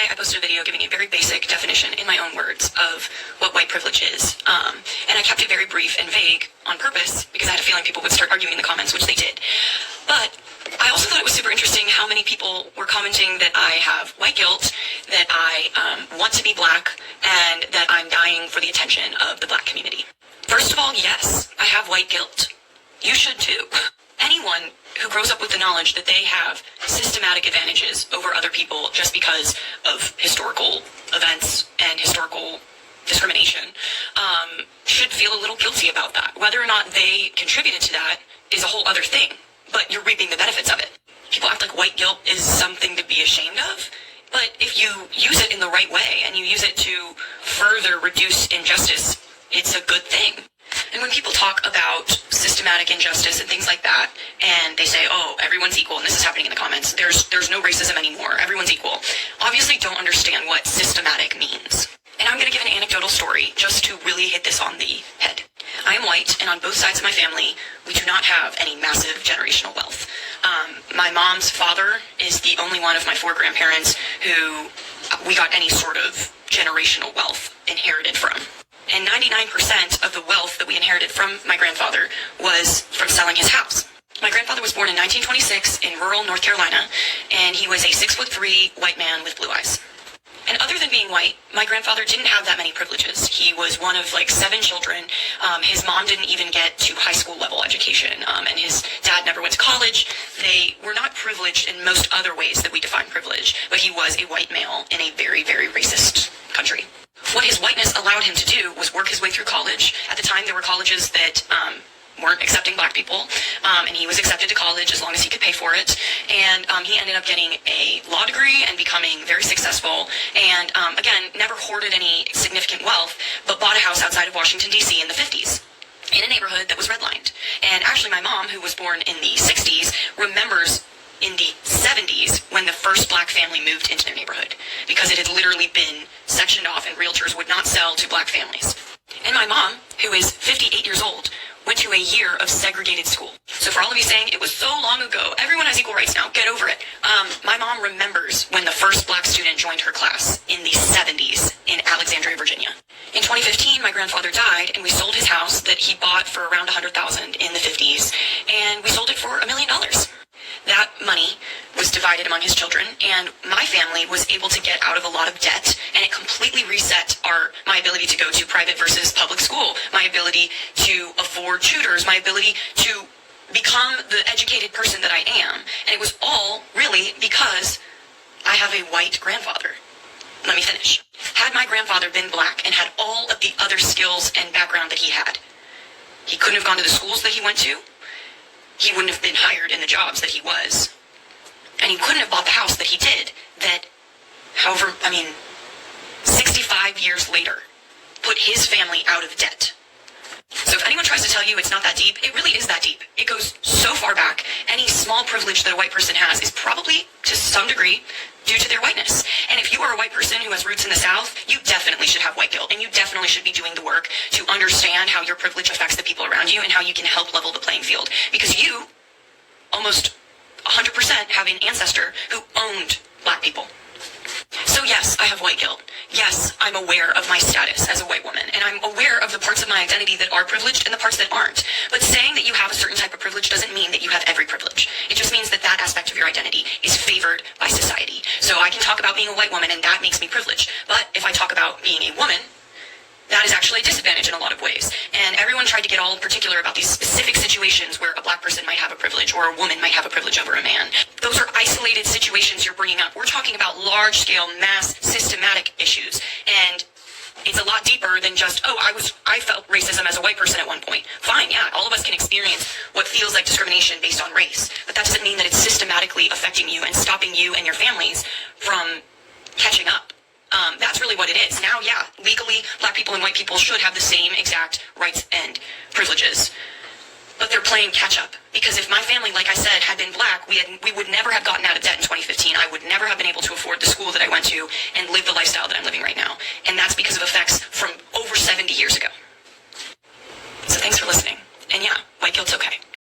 Yesterday, I posted a video giving a very basic definition in my own words of what white privilege is. And I kept it very brief and vague on purpose because I had a feeling people would start arguing in the comments, which they did. But I also thought it was super interesting how many people were commenting that I have white guilt, that I want to be black, and that I'm dying for the attention of the black community. First of all, yes, I have white guilt. You should too. Anyone who grows up with the knowledge that they have systematic advantages over other people just because of historical events and historical discrimination should feel a little guilty about that. Whether or not they contributed to that is a whole other thing, but you're reaping the benefits of it. People act like white guilt is something to be ashamed of, but if you use it in the right way and you use it to further reduce injustice, it's a good thing. And when people talk about systematic injustice and things like that, and they say, oh, everyone's equal, and this is happening in the comments, there's no racism anymore, everyone's equal, obviously don't understand what systematic means. And I'm going to give an anecdotal story just to really hit this on the head. I am white, and on both sides of my family, we do not have any massive generational wealth. My mom's father is the only one of my 4 grandparents who we got any sort of generational wealth inherited from. And 99% of the wealth that we inherited from my grandfather was from selling his house. My grandfather was born in 1926 in rural North Carolina, and he was a 6'3" white man with blue eyes. And other than being white, my grandfather didn't have that many privileges. He was one of like 7 children. His mom didn't even get to high school level education, and his dad never went to college. They were not privileged in most other ways that we define privilege, but he was a white male in a very, very racist country. What his whiteness allowed him to do was work his way through college. At the time, there were colleges that weren't accepting black people, and he was accepted to college as long as he could pay for it. And he ended up getting a law degree and becoming very successful. And again, never hoarded any significant wealth, but bought a house outside of Washington, D.C. in the 50s. In a neighborhood that was redlined. And actually, my mom, who was born in the 60s, remembers in the 70s when the first black family moved into their neighborhood, because it had literally been sectioned off and realtors would not sell to black families. And my mom, who is 58 years old, went to a year of segregated school. So for all of you saying it was so long ago, everyone has equal rights now, get over it. My mom remembers when the first black student joined her class in the 70s in Alexandria, Virginia. In 2015, my grandfather died, and we sold his house that he bought for around $100,000 in the 50s, and we sold it for $1 million. That money was divided among his children, and my family was able to get out of a lot of debt, and it completely reset my ability to go to private versus public school, my ability to afford tutors, my ability to become the educated person that I am. And it was all really because I have a white grandfather. Let me finish. Had my grandfather been black and had all of the other skills and background that he had, he couldn't have gone to the schools that he went to. He wouldn't have been hired in the jobs that he was. And he couldn't have bought the house that he did, that, 65 years later, put his family out of debt. So if anyone tries to tell you it's not that deep, it really is that deep. It goes so far back. Any small privilege that a white person has is probably, to some degree, due to their whiteness. And if you are a white person who has roots in the South, you definitely should have white guilt, and you definitely should be doing the work to understand how your privilege affects the people around you and how you can help level the playing field. Because you, almost 100%, have an ancestor who owned black people. So yes, I have white guilt. Yes, I'm aware of my status as a white woman, and I'm aware of the parts of my identity that are privileged and the parts that aren't. But saying that you have a certain type of privilege doesn't mean that you have every privilege. It just means that that aspect of your identity is favored by society. So I can talk about being a white woman, and that makes me privileged. But if I talk about being a woman, that is actually a disadvantage in a lot of ways. And everyone tried to get all particular about these specific situations where a black person might have a privilege or a woman might have a privilege over a man. Those are isolated situations you're bringing up. We're talking about large-scale, mass, systematic issues. And it's a lot deeper than just, I felt racism as a white person at one point. Fine, yeah, all of us can experience what feels like discrimination based on race. But that doesn't mean that it's systematically affecting you and stopping you and your families from catching up. That's really what it is. Now, yeah, legally, black people and white people should have the same exact rights and privileges. But they're playing catch-up. Because if my family, like I said, had been black, we would never have gotten out of debt in 2015. I would never have been able to afford the school that I went to and live the lifestyle that I'm living right now. And that's because of effects from over 70 years ago. So thanks for listening. And yeah, white guilt's okay.